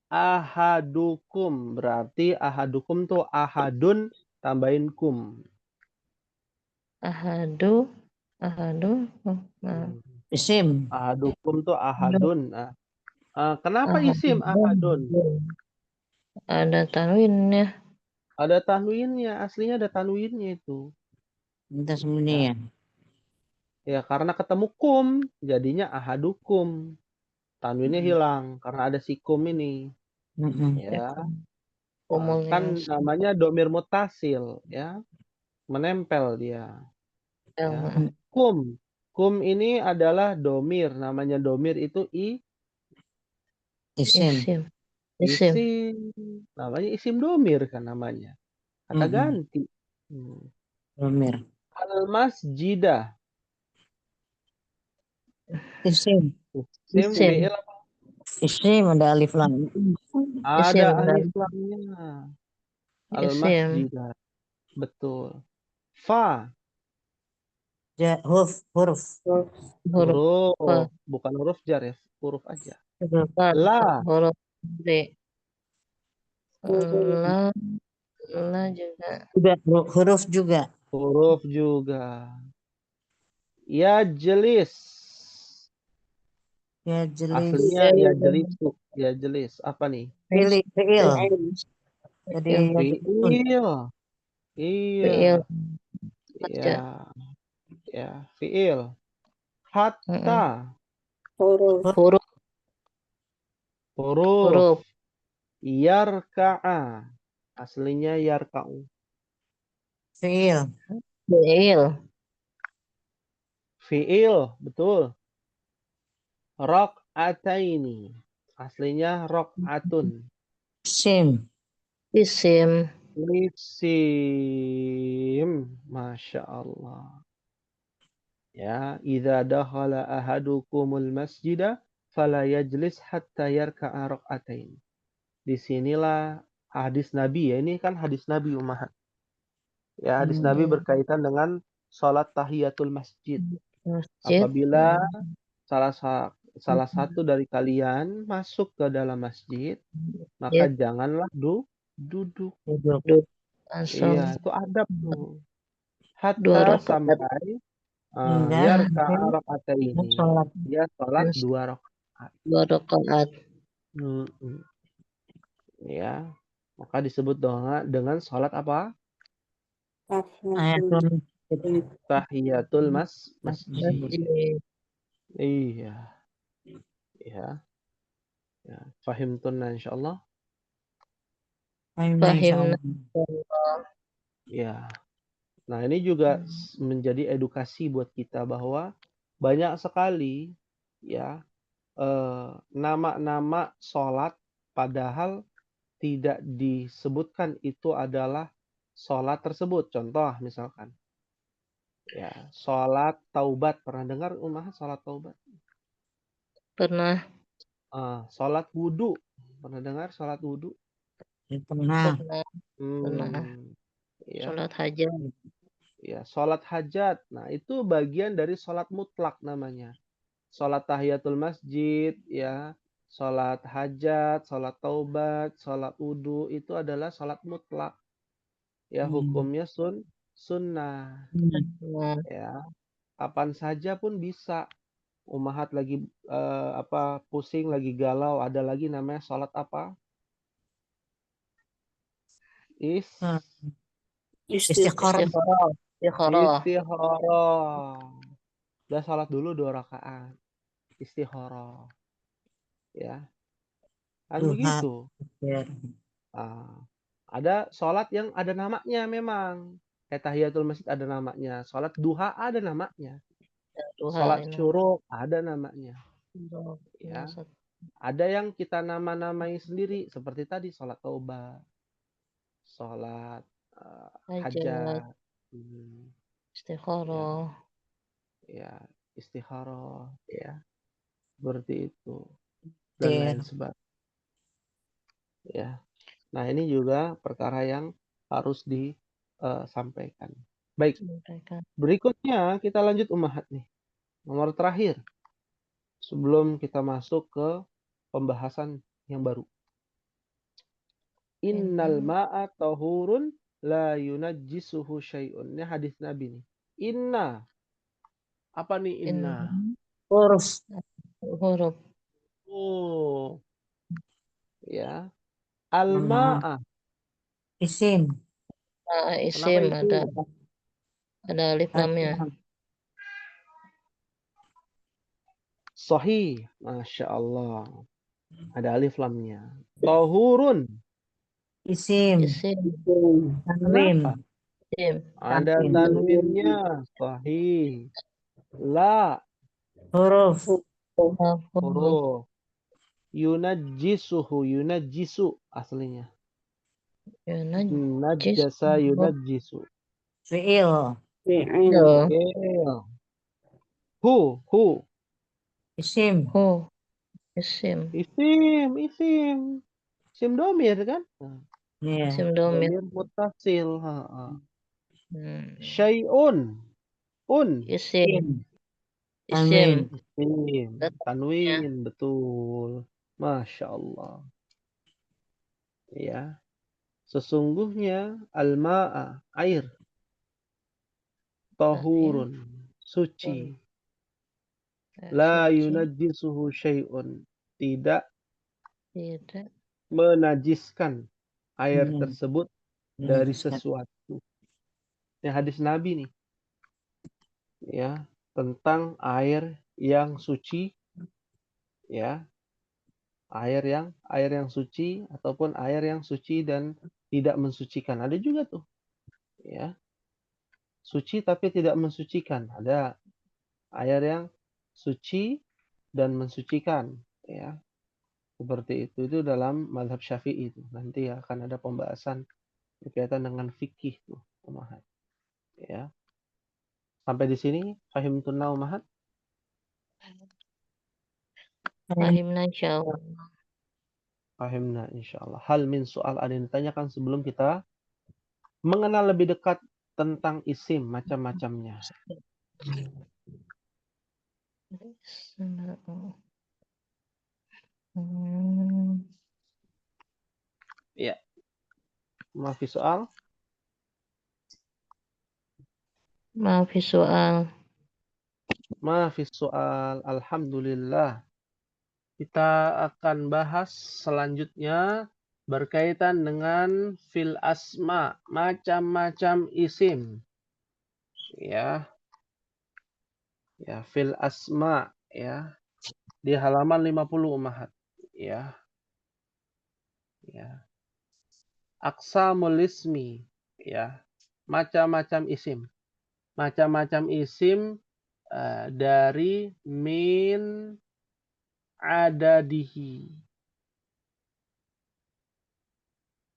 Ahadukum. Berarti ahadukum tuh ahadun tambahin kum. Ahadu. Nah, Isim. Ahadukum tuh ahadun. Nah, kenapa isim ahadun? Ada tanwinnya. Ada tanwinnya. Aslinya ada tanwinnya itu. Minta sembunyi ya. Ya karena ketemu kum. Jadinya ahadukum. Tanwinnya hilang. Karena ada si kum ini. Ya. Umumnya Kan namanya domir mutasil. Ya. Menempel dia. Ya. Kum. Kum ini adalah domir. Namanya domir itu Isim. Isim. Namanya isim domir kan namanya. Kata ganti. Domir. Al-masjidah. Isim. Isim fi'il apa? Isim ada alif lam. Ada alif lamnya. Isim. Al-masjidah. Betul. Fa. Huruf. Huruf. Huruf. Bukan huruf jar ya. Huruf aja. La. Huruf B. La juga. Juga huruf juga. Huruf juga. Ya jelis. Ya jelis. Aslinya ya jelisu. Ya jelis. Apa nih? Fiil. Jadi Fi'il. Iya. Fiil. Ya. Ya. Fi'il. Hatta. Huruf. Huruf. Huruf. Yarka'a. Aslinya yarka'u. fiil. Fiil. Fi'il. Betul. Rok'ataini. Aslinya rok'atun. Isim. Isim. Isim. Masya Allah. Ya, idza dakhala ahadukumul masjidah fala yajlis hatta yarka'a rak'atain. Disinilah hadis Nabi ya, ini kan hadis Nabi Ummahat. Ya, hadis Nabi berkaitan dengan salat tahiyatul masjid. Apabila salah satu dari kalian masuk ke dalam masjid, maka janganlah duduk. Duduk. Langsung Iya, itu adab tuh. 2 Hatta rakaat. sampai Hingga yarka'a rak'ataini. sholat. Dia salat 2 rakaat. 2 rakaat. Ya, maka disebut dengan salat apa? Ayatul Tahiyatul masjid. Masjid. Iya. Ya. Ya, fahimtunna insyaallah. Fahim. Ya. Nah, ini juga menjadi edukasi buat kita bahwa banyak sekali ya nama-nama sholat padahal tidak disebutkan itu adalah sholat tersebut. Contoh misalkan ya sholat taubat, pernah dengar Ummahat sholat taubat? Pernah. Sholat wudhu, pernah dengar sholat wudhu? Pernah. Ya. Sholat hajat. Ya, sholat hajat. Nah, itu bagian dari sholat mutlak namanya. Sholat tahiyatul masjid, ya, sholat hajat, sholat taubat, sholat wudhu itu adalah sholat mutlak. Ya, hukumnya sunnah. Ya, kapan saja pun bisa. Ummahat lagi pusing, lagi galau, ada lagi namanya sholat apa? Is Hmm. Istiqoroh. Istiqoroh. Istikharah. istikharah. Udah salat dulu 2 rakaat. Istikharah. Ya, kan Duha. begitu. Ya. Ah, ada sholat yang ada namanya memang. Kayak tahiyatul masjid ada namanya. Sholat duha ada namanya. Duha Sholat ini. syuruk ada namanya. Ya, Ya. Ada yang kita nama-namai sendiri. Seperti tadi sholat taubat. Sholat hajat, hajat. Hmm, istikharah. ya, istikharah. Ya, seperti itu. Dan lain sebagainya. Ya. Nah, ini juga perkara yang harus disampaikan. Baik, Sampaikan. berikutnya kita lanjut ummahat nih. Nomor terakhir sebelum kita masuk ke pembahasan yang baru. Innal ma'a tahurun la yunajjisuhu syai'un. Ini hadis Nabi nih. Inna. Apa nih inna? Huruf. Huruf. Oh, ya. Nama. Al-ma'a. Isim. Kenapa Isim itu? ada alif lamnya. Sahih. Masya Allah. Ada alif lamnya. Tahurun. Isim. Isim. Tanwin. Kenapa? Isim. Ada Tanwin. tanwinnya. Sahih. La. Huruf. Huruf. Huruf. Yunajjisuhu. Yunajjisu aslinya. Najjasa yunajjisu. Fi'il. Fi'il. Fi'il. Hu. Isim. Isim. Isim. Isim domir kan? Ya. Isim domir. Domir muttasil. Hmm. Un. Isim. Tanwin. Isim. Ada Tanwin. Betul. Masya Allah. Ya. Sesungguhnya al-ma'a. Air. Tahurun. Suci. La yunajjisuhu syai'un. Tidak Tidak. menajiskan air tersebut dari Menajiskan. sesuatu. Ini hadis Nabi nih. Ya, tentang air yang suci, ya. Air yang suci ataupun air yang suci dan tidak mensucikan. Ada juga tuh. Ya. Suci tapi tidak mensucikan. Ada air yang suci dan mensucikan, ya. Seperti itu dalam mazhab Syafi'i itu. Nanti akan ada pembahasan berkaitan dengan fikih tuh, umahat. Ya. Sampai di sini fahim tunna umahat? Fahimna insyaallah. Fahimna insyaallah. Hal min soal ada yang ditanyakan sebelum kita mengenal lebih dekat tentang isim macam-macamnya. Ya. Maafi soal? Maafi soal. Maafi soal. Alhamdulillah. Kita akan bahas selanjutnya berkaitan dengan fil asma, macam-macam isim. Ya. Ya, fil asma, ya. Di halaman 50 umahat. Ya. Ya. Aqsamul ismi, ya. Macam-macam isim. Macam-macam isim dari min adadihi.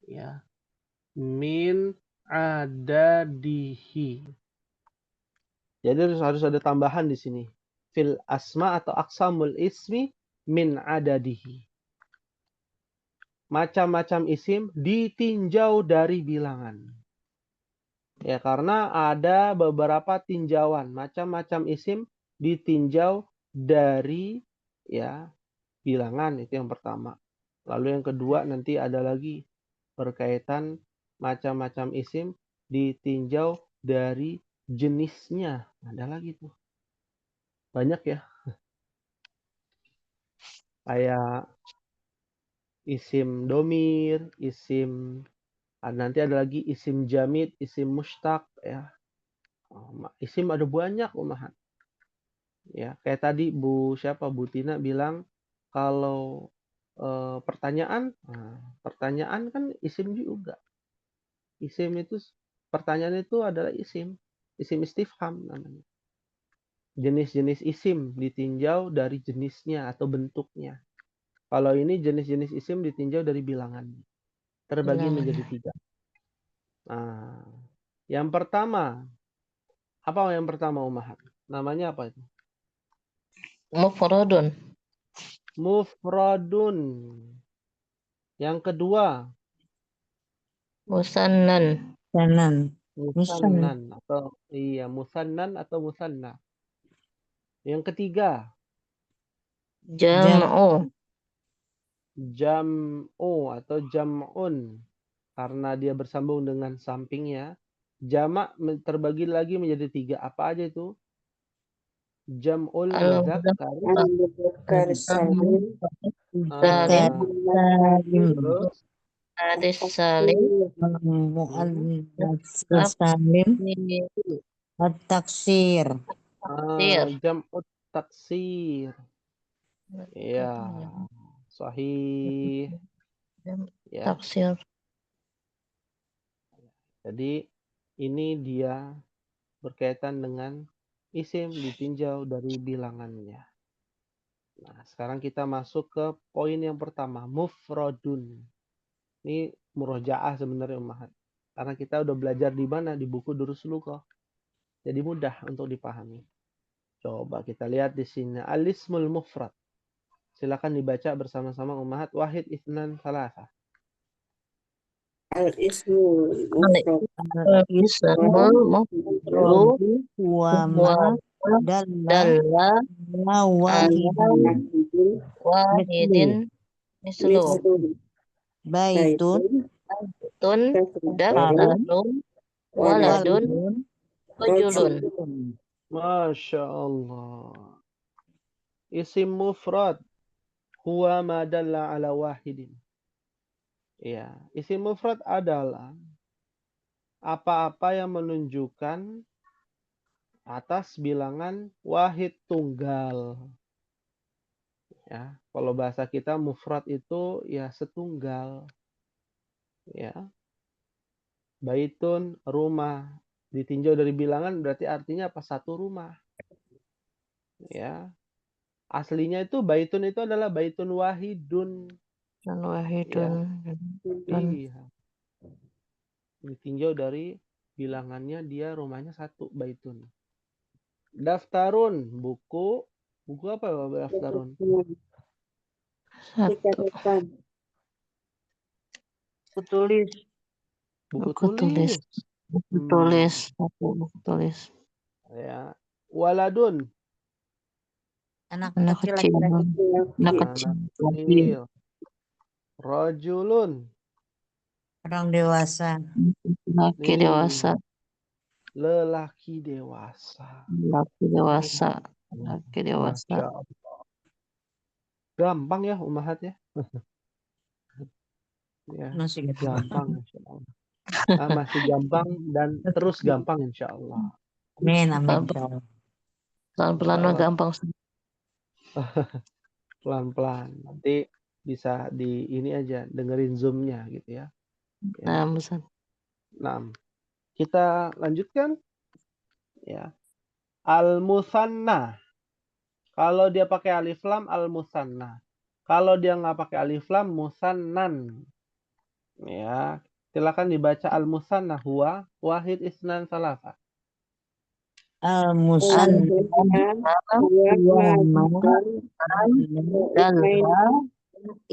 Ya. Min adadihi. Jadi harus ada tambahan di sini. Fil asma atau aqsamul ismi min adadihi. Macam-macam isim ditinjau dari bilangan. Ya, karena ada beberapa tinjauan. Macam-macam isim ditinjau dari ya bilangan, itu yang pertama. Lalu yang kedua nanti ada lagi berkaitan macam-macam isim ditinjau dari jenisnya. Ada lagi tuh. Banyak ya. Kayak isim domir, isim Nanti ada lagi isim jamid, isim mustaq ya. Isim ada banyak ummahat. Ya, kayak tadi Bu Tina bilang kalau pertanyaan, pertanyaan kan isim juga. Isim itu pertanyaan itu adalah isim istifham namanya. Jenis-jenis isim ditinjau dari jenisnya atau bentuknya. Kalau ini jenis-jenis isim ditinjau dari bilangannya. Terbagi menjadi 3. Nah, yang pertama, apa yang pertama ummahat? Namanya apa itu? Mufradun. Mufradun. Yang kedua, Musannan. Musannan. musannan atau musannan atau musanna. Yang ketiga, Jam'u. jam'u atau jam'un. Karena dia bersambung dengan sampingnya, jamak terbagi lagi menjadi 3. Apa aja itu? Jam'ul muzakkar, Al-Muzakkar Salim. Salim. terus Hadis salim. Salim. At-taksir. jam'ut taksir. Ya, sahih. Ya. Taksir. Jadi ini dia berkaitan dengan isim ditinjau dari bilangannya. Nah, sekarang kita masuk ke poin yang pertama, mufradun. Ini murojaah sebenarnya ummahat. Karena kita udah belajar di mana? Di buku Durus Lughah. Jadi mudah untuk dipahami. Coba kita lihat di sini. Al-ismul mufrad. Silakan dibaca bersama-sama ummahat. Wahid, itsnan, tsalatsa. Al-ismul mufrad. Ismul mufrad Wa ma dalla dalla wahidin mislu baitun tun daftarun waladun rajulun. Masya Allah. Isim mufrad huwa ma dalla ala wahidin. Ya, isim mufrad adalah apa-apa yang menunjukkan atas bilangan wahid tunggal. Ya, kalau bahasa kita mufrad itu ya setunggal. Ya. Baitun rumah ditinjau dari bilangan berarti artinya apa? Satu rumah. Ya. Aslinya itu baitun itu adalah baitun wahidun. Dan wahidun. Iya. Ditinjau dari bilangannya dia rumahnya 1 baitun. Daftarun buku. Buku apa ya daftarun? 1. Buku tulis. Buku tulis. Buku tulis. 1 buku tulis. Ya. Waladun. Anak kecil. Anak kecil. Rajulun. Orang dewasa. Laki dewasa. Lelaki dewasa. Laki dewasa. Laki dewasa. Gampang ya ummahat ya. Ya, Masih gampang insyaallah. Masih gampang dan terus gampang insyaallah. Amin. Pelan-pelan mah gampang. Pelan-pelan. Nanti bisa di ini aja dengerin Zoom-nya gitu ya. Nah, Ustaz. Nah, kita lanjutkan ya. Al-musanna. Kalau dia pakai alif lam al-musanna. Kalau dia nggak pakai alif lam musannan. Ya, silakan dibaca al-musanna huwa wahid isnan salasa. Al-musanna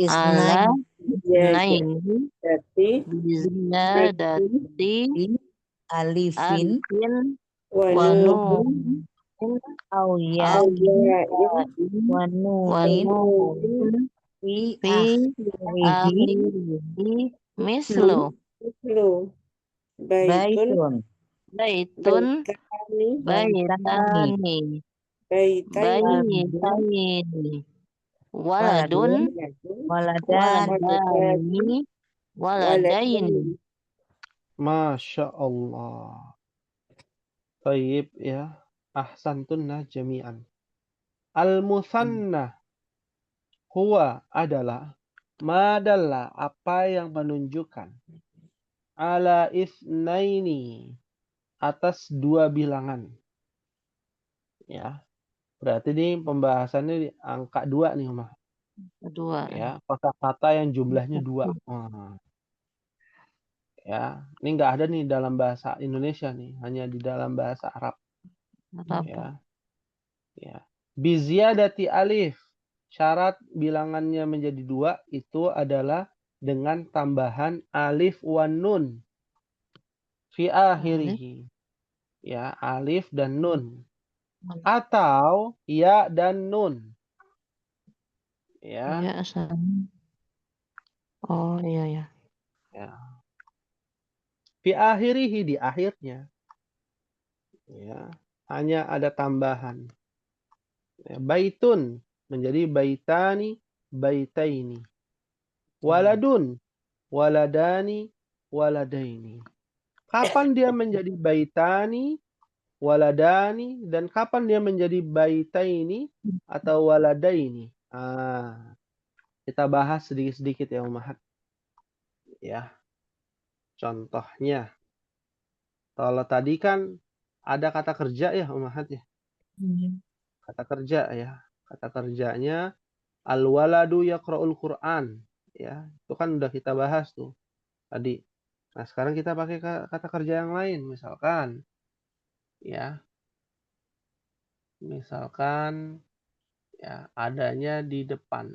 ala naini Ziyadati alifin wa nun wa nunin fi akhirihi mislu baitun baitani waladun waladaini Masya Allah. Taib ya. Ahsantunna jami'an. Al-musanna huwa adalah madalla apa yang menunjukkan ala isnaini atas dua bilangan. Ya. Berarti ini pembahasannya di angka 2 nih, Umar. Kedua. Ya, kata-kata yang jumlahnya 2. Ya, ini nggak ada nih dalam bahasa Indonesia nih, hanya di dalam bahasa Arab. Arab. Ya. Ya. Biziyadati alif. Syarat bilangannya menjadi 2 itu adalah dengan tambahan alif wan nun fi akhirih. Ya, alif dan nun. Atau ya dan nun. Ya. Ya, asal. Oh, iya ya. Ya. Fi akhirih di akhirnya. Ya, hanya ada tambahan. Ya, baitun menjadi baitani, baitaini. Waladun, waladani, waladaini. Kapan dia menjadi baitani, waladani, dan kapan dia menjadi baitaini atau waladaini? Kita bahas sedikit-sedikit ya, Umahat. Ya, contohnya. Kalau tadi kan ada kata kerja ya, Umahat ya. Kata kerja ya. Kata kerjanya al-waladu yaqra'ul Qur'an. Ya, itu kan udah kita bahas tuh tadi. Nah, sekarang kita pakai kata kerja yang lain, misalkan ya. Misalkan ya adanya di depan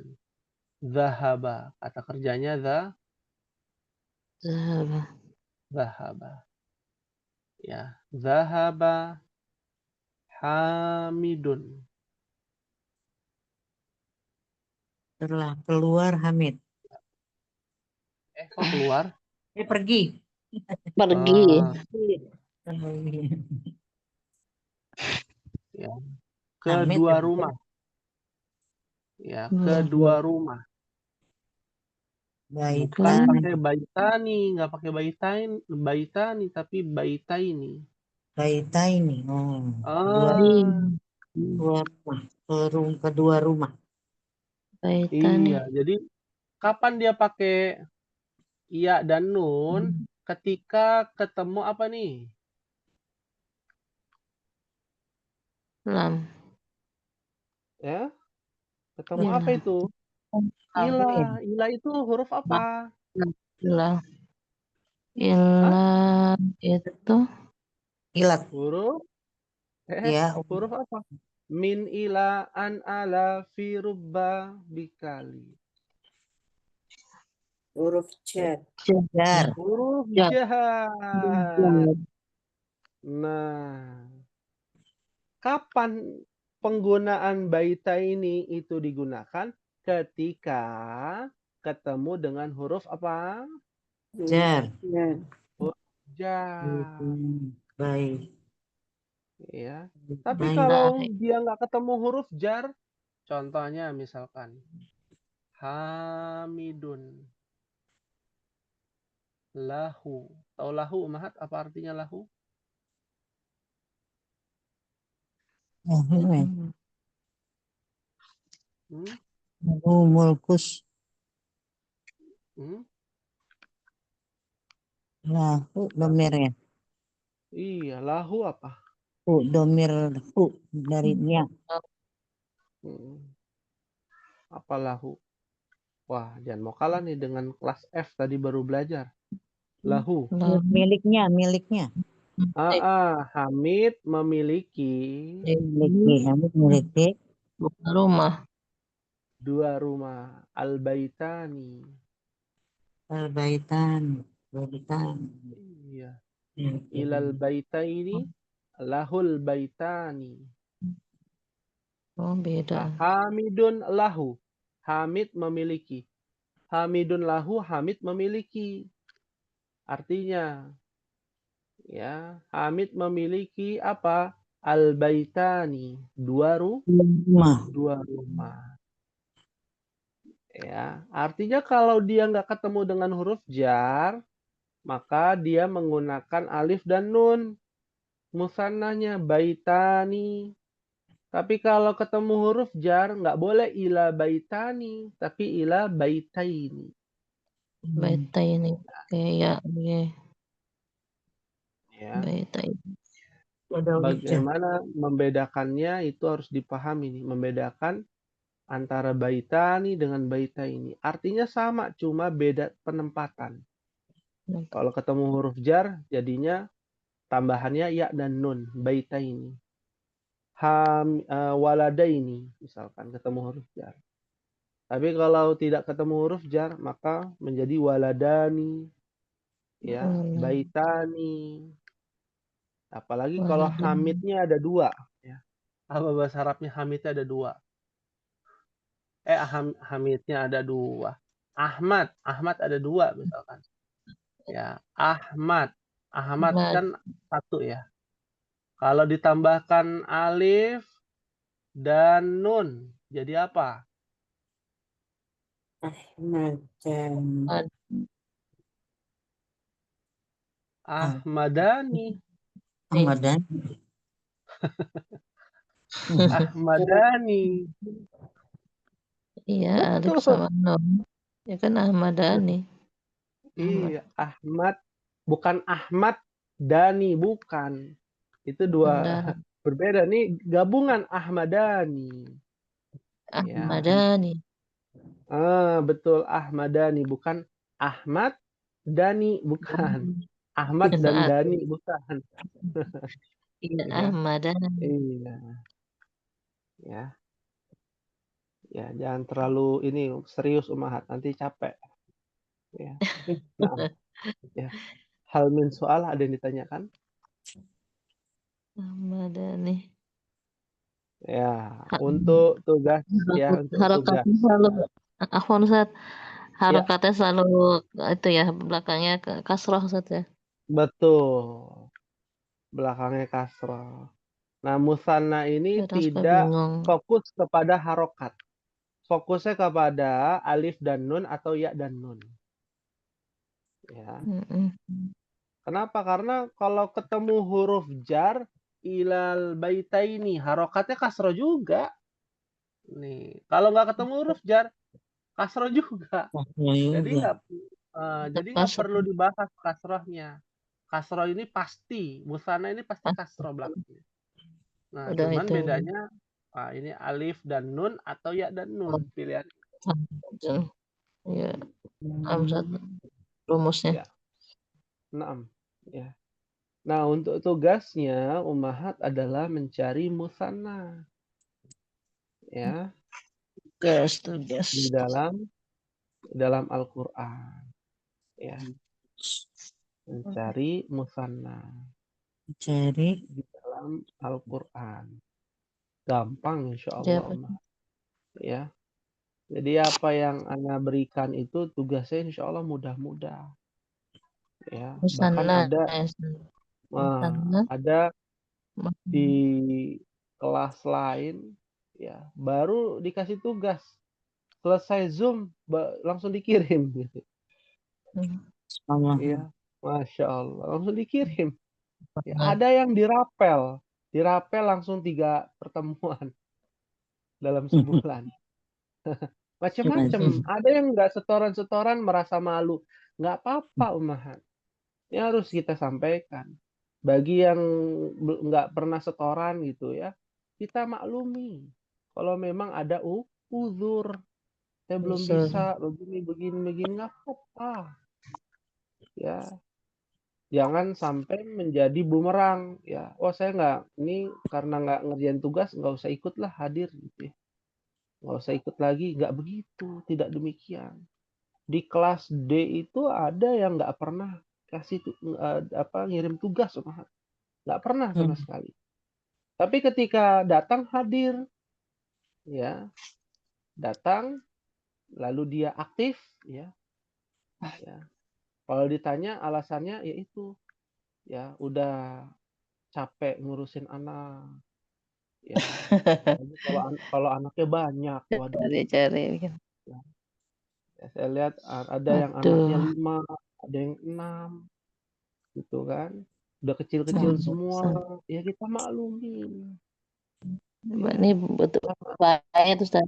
zahaba. Kata kerjanya Zahaba. zahaba. Ya, zahaba Hamidun. Telah keluar Hamid. Kok keluar? Pergi. Pergi. Ya. Hamid Kedua pergi. rumah. Ya, kedua rumah. Bukan pakai baitani, nggak pakai baitani, tapi baitaini. Baitaini. Kedua rumah. Baitani. Iya, jadi kapan dia pakai ya dan nun? Ketika ketemu apa nih? Lam. Ya, ketemu Ilah. apa itu? Ilah. Ilah itu huruf apa? Ilah. Ilah itu Ilat. Huruf? Ya. Huruf apa? Min ila an ala fi rubba bikali. Huruf jar. Jar. Huruf Jar. jar. Nah, kapan penggunaan baita ini itu digunakan? Ketika ketemu dengan huruf apa? Jar. Huruf jar. Baik. Ya. Tapi Baik. kalau dia nggak ketemu huruf jar, contohnya misalkan Hamidun lahu. Tahu lahu, Mahat? Apa artinya lahu? Mulkus. Hmm? Lahu domirnya. Iya, lahu apa? Domir dari nya. Apa lahu? Wah, jangan mau kalah nih dengan kelas F tadi baru belajar. Lahu. Miliknya. Hamid memiliki Hamid memiliki rumah. dua rumah. Al-baitani. Baitan. Iya. Ilal baitaini lahul baitani. Oh, beda. Hamidun lahu. Hamid memiliki. Hamidun lahu, Hamid memiliki. Artinya, ya, Hamid memiliki apa? Al-baitani. Dua rumah. Ya, artinya kalau dia nggak ketemu dengan huruf jar, maka dia menggunakan alif dan nun. Musannahnya baitani. Tapi kalau ketemu huruf jar, nggak boleh ila baitani, tapi ila baitaini. Baitaini. Oke, ya, oke. Ya. Baitaini. Ada huruf jar. Bagaimana membedakannya itu harus dipahami nih. Membedakan antara baitani dengan baitaini. Artinya sama, cuma beda penempatan. Kalau ketemu huruf jar, jadinya tambahannya ya dan nun, baitaini. Waladaini, misalkan ketemu huruf jar. Tapi kalau tidak ketemu huruf jar, maka menjadi waladani, ya, baitani. Apalagi kalau Waladani. hamidnya ada dua. Ya. Apa bahasa Arabnya hamidnya ada dua? Hamidnya ada dua. Ahmad ada dua misalkan. Ya, Ahmad kan satu ya. Kalau ditambahkan alif dan nun, jadi apa? Ahmadani. Ahmadani. Iya, alif Betul. sama nun. Ya kan Ahmadani. Iya, Ahmad. Bukan Ahmad Dani, bukan. Itu dua berbeda. Nih gabungan Ahmadani. Ahmadani. Ya. Betul, Ahmadani. Bukan Ahmad Dani, bukan. Ahmad dan Dani, bukan. Iya, Ya. Ahmadani. Iya. Ya. Ya, jangan terlalu ini serius Umahat, nanti capek. Ya. Nah, ya. Hal min soal ada yang ditanyakan? Ahmadani. Ya, untuk tugas ya, untuk tugas. Selalu Ustaz. Harokatnya selalu itu ya, belakangnya kasroh Ustaz ya. Betul. Belakangnya kasroh. Nah, musanna ini tidak fokus kepada harokat. Fokusnya kepada alif dan nun atau ya dan nun. Ya. Kenapa? Karena kalau ketemu huruf jar, ilal baitaini, harokatnya kasroh juga. Nih, kalau nggak ketemu huruf jar, kasroh juga. Jadi nggak perlu dibahas kasrohnya. Kasroh ini pasti, musana ini pasti kasroh belakangnya. Nah, cuman bedanya ini alif dan nun atau ya dan nun pilihan. Ya, rumusnya. Ya. Ya. Nah, untuk tugasnya Ummahat adalah mencari musanna. Ya. Tugas. Di dalam Al-Qur'an. Ya. Mencari musanna. Mencari di dalam Al-Qur'an. Gampang insyaallah Ummahat. Ya. Jadi apa yang Ana berikan itu tugasnya insyaallah mudah-mudah. Ya, bahkan ada di kelas lain ya baru dikasih tugas selesai Zoom langsung dikirim gitu. Iya, Masya Allah langsung dikirim. Ya, ada yang dirapel langsung 3 pertemuan dalam sebulan. Macam-macam. Ada yang nggak setoran merasa malu. Nggak apa-apa Ummahat. Ini harus kita sampaikan. Bagi yang nggak pernah setoran gitu ya, kita maklumi. Kalau memang ada uzur, saya belum bisa begini nggak apa-apa. Ya, jangan sampai menjadi bumerang. Ya, saya ini karena nggak ngerjain tugas nggak usah ikutlah hadir gitu ya. Nggak usah ikut lagi, nggak begitu, tidak demikian. Di kelas D itu ada yang nggak pernah kasih ngirim tugas, nggak pernah sama sekali. Tapi ketika datang hadir, ya datang, lalu dia aktif, ya. Kalau ditanya alasannya yaitu, ya udah capek ngurusin anak, ya. Kalau anaknya banyak, waduh. Ya, saya lihat ada yang anaknya 5, ada yang 6, gitu kan. Udah kecil-kecil Hmm, semua, Ustaz. ya kita maklumin. Ini Ya, betul kita bahaya tuh Ustaz.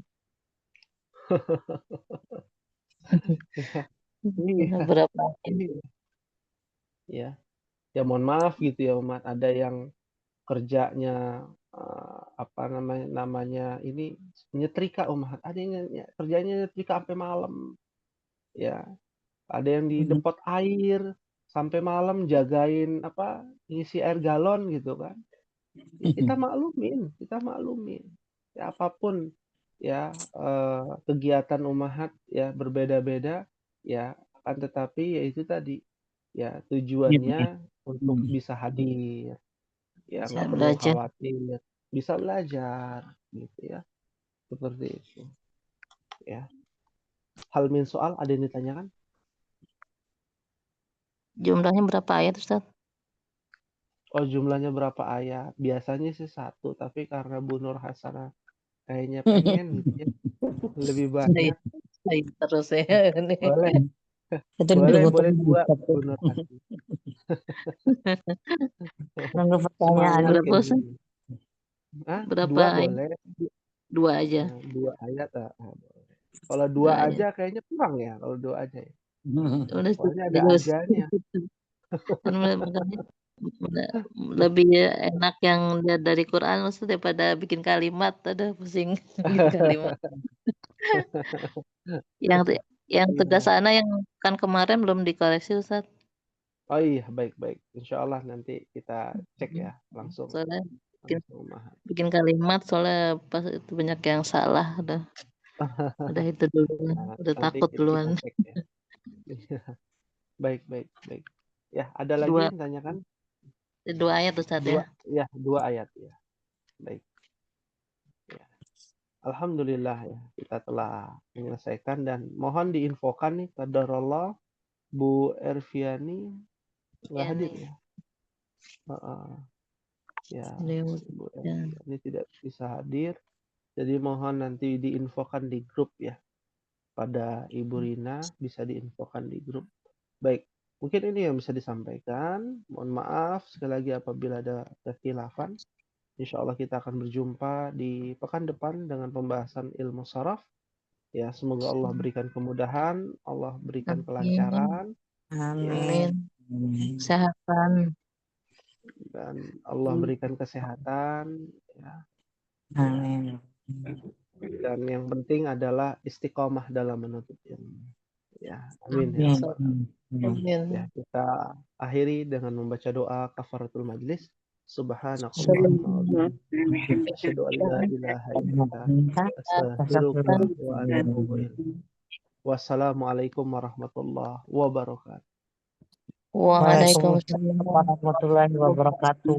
iya, Berapa iya, ya. Ya mohon maaf gitu ya umat, ada yang kerjanya apa namanya ini nyetrika umat, ada yang kerjanya nyetrika sampai malam, ya. Ada yang di depot air sampai malam jagain apa ngisi air galon gitu kan. Ya, kita maklumin. Ya apapun ya kegiatan umahat ya berbeda-beda ya akan tetapi ya itu tadi ya tujuannya untuk bisa hadir ya bisa nggak perlu belajar? khawatir bisa belajar gitu ya seperti itu ya. Hal min soal ada yang ditanyakan? Jumlahnya berapa ayat Ustaz? Oh jumlahnya berapa ayat? Biasanya sih satu tapi karena Bu Nur Hasanah kayaknya pengen gitu ya lebih banyak Saya terus ya ini. boleh Itu boleh dua Bu Nur Hasanah. nunggu pertanyaan. Semangat Berapa kayak Ustaz? gini. Ah, Berapa dua ayat? boleh. Dua aja. Dua ayat boleh. Kalau Dua dua ayat. aja kayaknya kurang ya kalau dua aja ya. Udah Soalnya ada terus. ajanya. Kan makanya lebih enak yang lihat dari Quran Ustaz daripada bikin kalimat. Aduh pusing bikin kalimat. Yang yang tugas Iya. sana yang kan kemarin belum dikoreksi Ustaz. Oh iya, baik-baik. Insya Allah nanti kita cek ya langsung. Soalnya Langsung mahal. bikin kalimat soalnya pas itu banyak yang salah udah itu dulu Nah, udah nanti takut kita duluan. cek ya. Baik. Ya, ada lagi Dua yang tanyakan? ayat Ustaz ya. Dua ayat ya. Baik. Ya. Alhamdulillah ya, kita telah menyelesaikan dan mohon diinfokan nih qadarullah Bu Erviani nggak hadir ya. Ya, Bu Erviani tidak bisa hadir. Jadi mohon nanti diinfokan di grup ya. Pada Ibu Rina bisa diinfokan di grup. Baik, mungkin ini yang bisa disampaikan. Mohon maaf sekali lagi apabila ada kekhilafan. Insya Allah kita akan berjumpa di pekan depan dengan pembahasan ilmu saraf. Ya, semoga Allah berikan kemudahan, Allah berikan kelancaran, Amin. Kesehatan. dan Allah berikan kesehatan. Ya. Amin. Dan yang penting adalah istiqomah dalam menuntut ilmu. Ya, amin ya. Ya, kita akhiri dengan membaca doa kafaratul majlis. Subhanakallahumma wa bihamdika asyhadu an la ilaha illa anta astaghfiruka wa atubu ilaik. Wassalamualaikum warahmatullahi wabarakatuh. Waalaikumsalam. Waalaikumsalam warahmatullahi wabarakatuh.